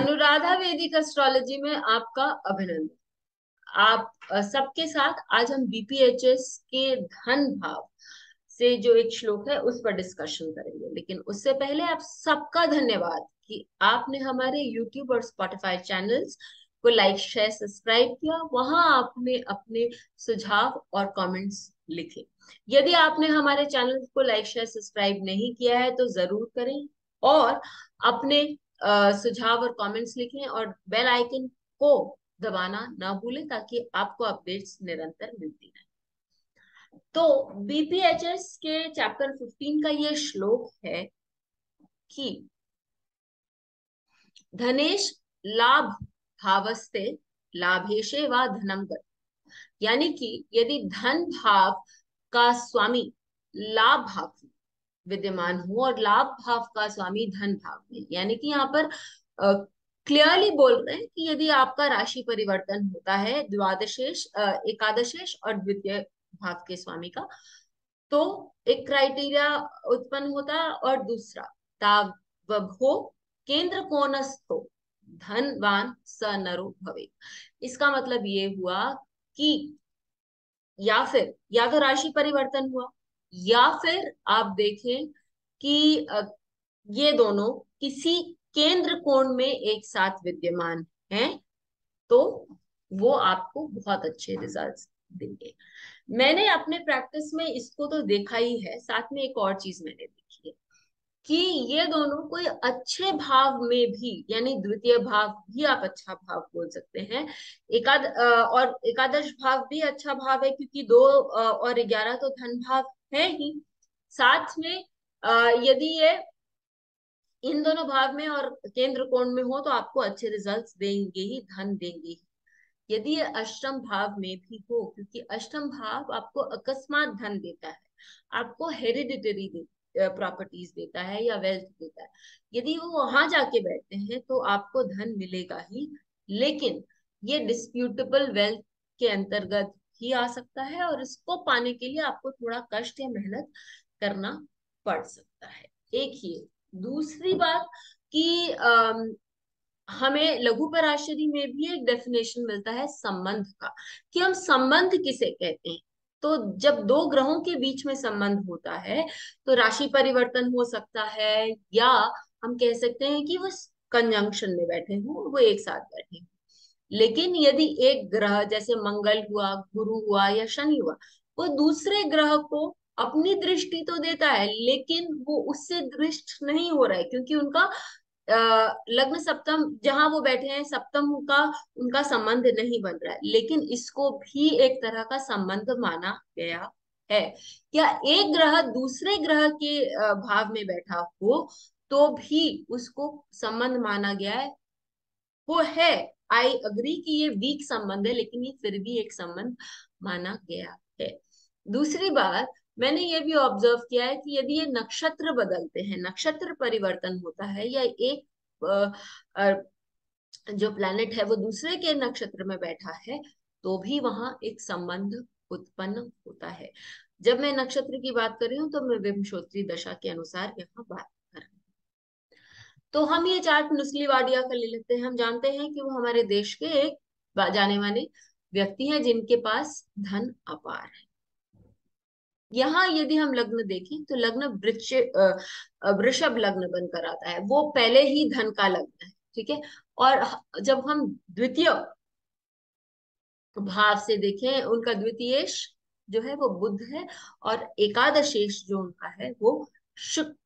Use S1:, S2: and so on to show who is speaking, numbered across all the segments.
S1: अनुराधा वैदिक एस्ट्रोलॉजी में आपका अभिनंदन। आप सबके साथ आज हम बीपीएचएस के धन भाव से जो एक श्लोक है उस पर डिस्कशन करेंगे, लेकिन उससे पहले आप सबका धन्यवाद कि आपने हमारे यूट्यूब और स्पॉटिफाई चैनल्स को लाइक शेयर सब्सक्राइब किया। वहां आपने अपने सुझाव और कमेंट्स लिखे। यदि आपने हमारे चैनल को लाइक शेयर सब्सक्राइब नहीं किया है तो जरूर करें और अपने सुझाव और कमेंट्स लिखें और बेल आइकन को दबाना ना भूलें ताकि आपको अपडेट्स निरंतर मिलती रहे। तो बीपीएचएस के चैप्टर 15 का ये श्लोक है कि धनेश लाभ भावस्ते लाभेशे वा धनम गत। यानी कि यदि धन भाव का स्वामी लाभ भाव में विद्यमान हो और लाभ भाव का स्वामी धन भाव में, यानी कि यहाँ पर क्लियरली बोल रहे हैं कि यदि आपका राशि परिवर्तन होता है द्वादशेश एकादशेश और द्वितीय भाव के स्वामी का, तो एक क्राइटेरिया उत्पन्न होता है। और दूसरा तावभो केंद्र कोणस्थो धनवान स नरो भवे। इसका मतलब ये हुआ कि या तो राशि परिवर्तन हुआ, या फिर आप देखें कि ये दोनों किसी केंद्र कोण में एक साथ विद्यमान हैं, तो वो आपको बहुत अच्छे रिजल्ट्स देंगे। मैंने अपने प्रैक्टिस में इसको तो देखा ही है, साथ में एक और चीज मैंने देखी है कि ये दोनों कोई अच्छे भाव में भी, यानी द्वितीय भाव भी आप अच्छा भाव बोल सकते हैं, और एकादश भाव भी अच्छा भाव है क्योंकि 2 और 11 तो धन भाव है ही। साथ में यदि ये इन दोनों भाव में और केंद्र कोण में हो तो आपको अच्छे रिजल्ट्स देंगे ही, धन देंगे ही। यदि ये अष्टम भाव में भी हो, क्योंकि अष्टम भाव आपको अकस्मात धन देता है, आपको हेरिडिटरी प्रॉपर्टीज देता है या वेल्थ देता है। यदि वो वहां जाके बैठते हैं तो आपको धन मिलेगा ही, लेकिन ये डिस्प्यूटेबल वेल्थ के अंतर्गत ही आ सकता है और इसको पाने के लिए आपको थोड़ा कष्ट या मेहनत करना पड़ सकता है। एक ही है। दूसरी बात कि हमें लघु पराशरी में भी एक डेफिनेशन मिलता है संबंध का, कि हम संबंध किसे कहते हैं। तो जब दो ग्रहों के बीच में संबंध होता है तो राशि परिवर्तन हो सकता है, या हम कह सकते हैं कि वो कंजंक्शन में बैठे हों, वो एक साथ बैठे हों। लेकिन यदि एक ग्रह जैसे मंगल हुआ, गुरु हुआ या शनि हुआ, वो दूसरे ग्रह को अपनी दृष्टि तो देता है लेकिन वो उससे दृष्ट नहीं हो रहा है, क्योंकि उनका लग्न सप्तम जहां वो बैठे हैं सप्तम का उनका संबंध नहीं बन रहा है, लेकिन इसको भी एक तरह का संबंध माना गया है। क्या एक ग्रह दूसरे ग्रह के भाव में बैठा हो तो भी उसको संबंध माना गया है। वो है, आई अग्री कि ये वीक संबंध है, लेकिन ये फिर भी एक संबंध माना गया है। दूसरी बात मैंने ये भी ऑब्जर्व किया है कि यदि ये नक्षत्र बदलते हैं, नक्षत्र परिवर्तन होता है, या एक जो प्लैनेट है वो दूसरे के नक्षत्र में बैठा है, तो भी वहां एक संबंध उत्पन्न होता है। जब मैं नक्षत्र की बात कर रही हूँ तो मैं विंशोत्तरी दशा के अनुसार यहाँ बात कर रही हूँ। तो हम ये चार्ट नुस्ली वाडिया का ले लेते हैं। हम जानते हैं कि वो हमारे देश के एक जाने माने व्यक्ति हैं जिनके पास धन अपार है। यहाँ यदि हम लग्न देखें तो लग्न वृषभ लग्न बनकर आता है, वो पहले ही धन का लग्न है, ठीक है। और जब हम द्वितीय भाव से देखें, उनका द्वितीयेश जो है वो बुध है और एकादशेश जो उनका है वो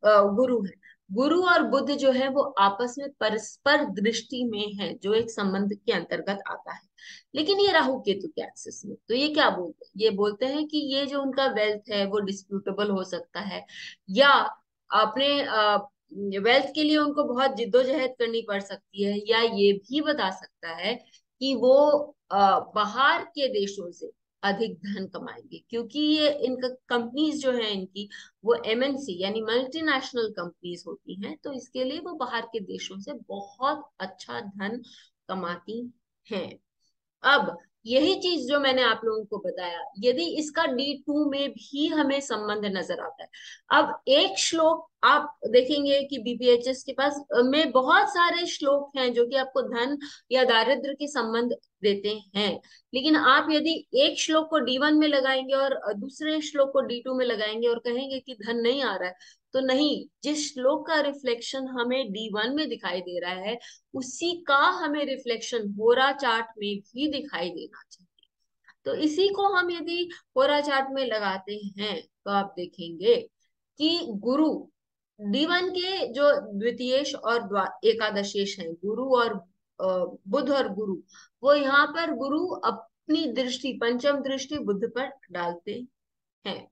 S1: गुरु है। गुरु और बुध जो है वो आपस में परस्पर दृष्टि में है, जो एक संबंध के अंतर्गत आता है। लेकिन ये राहु केतु के एक्सिस में, तो ये क्या बोलते हैं, ये बोलते हैं कि ये जो उनका वेल्थ है वो डिस्प्यूटेबल हो सकता है, या अपने वेल्थ के लिए उनको बहुत जिद्दोजहद करनी पड़ सकती है, या ये भी बता सकता है कि वो बाहर के देशों से अधिक धन कमाएंगे, क्योंकि ये इनका कंपनीज जो है इनकी वो एमएनसी यानी मल्टीनेशनल कंपनीज होती हैं, तो इसके लिए वो बाहर के देशों से बहुत अच्छा धन कमाती हैं। अब यही चीज जो मैंने आप लोगों को बताया, यदि इसका D2 में भी हमें संबंध नजर आता है। अब एक श्लोक आप देखेंगे कि बीपीएचएस के पास में बहुत सारे श्लोक हैं जो कि आपको धन या दारिद्र्य के संबंध देते हैं, लेकिन आप यदि एक श्लोक को D1 में लगाएंगे और दूसरे श्लोक को D2 में लगाएंगे और कहेंगे कि धन नहीं आ रहा है, तो नहीं, जिस श्लोक का रिफ्लेक्शन हमें D1 में दिखाई दे रहा है उसी का हमें रिफ्लेक्शन होरा चार्ट में भी दिखाई देना चाहिए। तो इसी को हम यदि होरा चार्ट में लगाते हैं तो आप देखेंगे कि गुरु D1 के जो द्वितीयेश और एकादशेश हैं, गुरु और बुध और गुरु, वो यहाँ पर गुरु अपनी दृष्टि, पंचम दृष्टि बुध पर डालते हैं।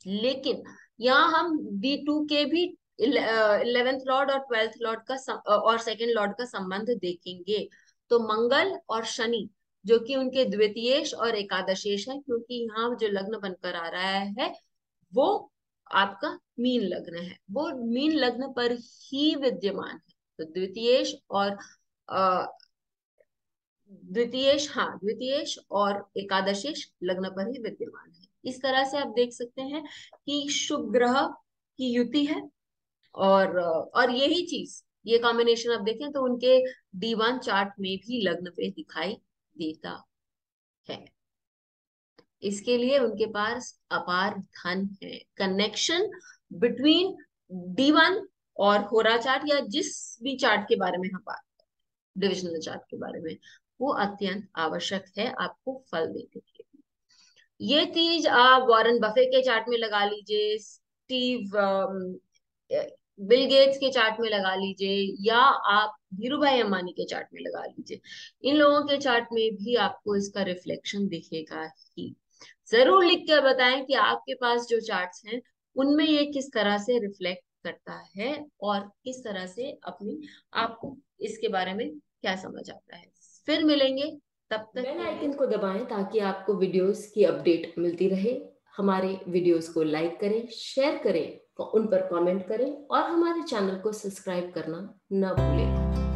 S1: लेकिन यहाँ हम D2 के भी 11th लॉर्ड और 12th लॉर्ड का और सेकंड लॉर्ड का संबंध देखेंगे। तो मंगल और शनि जो कि उनके द्वितीयेश और एकादशेश है, क्योंकि यहाँ जो लग्न बनकर आ रहा है वो आपका मीन लग्न है, वो मीन लग्न पर ही विद्यमान है। तो द्वितीयेश और अ, द्वितीयेश, हाँ, द्वितीयेश और एकादशेश लग्न पर ही विद्यमान है। इस तरह से आप देख सकते हैं कि शुभ ग्रह की युति है, और यही चीज, ये कॉम्बिनेशन आप देखें तो उनके D1 चार्ट में भी लग्न पे दिखाई देता है। इसके लिए उनके पास अपार धन है। कनेक्शन बिटवीन D1 और होरा चार्ट या जिस भी चार्ट के बारे में हम बात, डिविजनल चार्ट के बारे में, वो अत्यंत आवश्यक है आपको फल देने के लिए। ये चीज आप वॉरेन बफे के चार्ट में लगा लीजिए, स्टीव बिल गेट्स के चार्ट में लगा लीजिए, या आप धीरू भाई अंबानी के चार्ट में लगा लीजिए। इन लोगों के चार्ट में भी आपको इसका रिफ्लेक्शन दिखेगा ही। जरूर लिख कर बताएं कि आपके पास जो चार्ट्स हैं उनमें ये किस तरह से रिफ्लेक्ट करता है और किस तरह से अपनी आपको इसके बारे में क्या समझ आता है। फिर मिलेंगे, तब तक बेल आइकन को दबाएं ताकि आपको वीडियोस की अपडेट मिलती रहे। हमारे वीडियोस को लाइक करें, शेयर करें, उन पर कमेंट करें और हमारे चैनल को सब्सक्राइब करना न भूलें।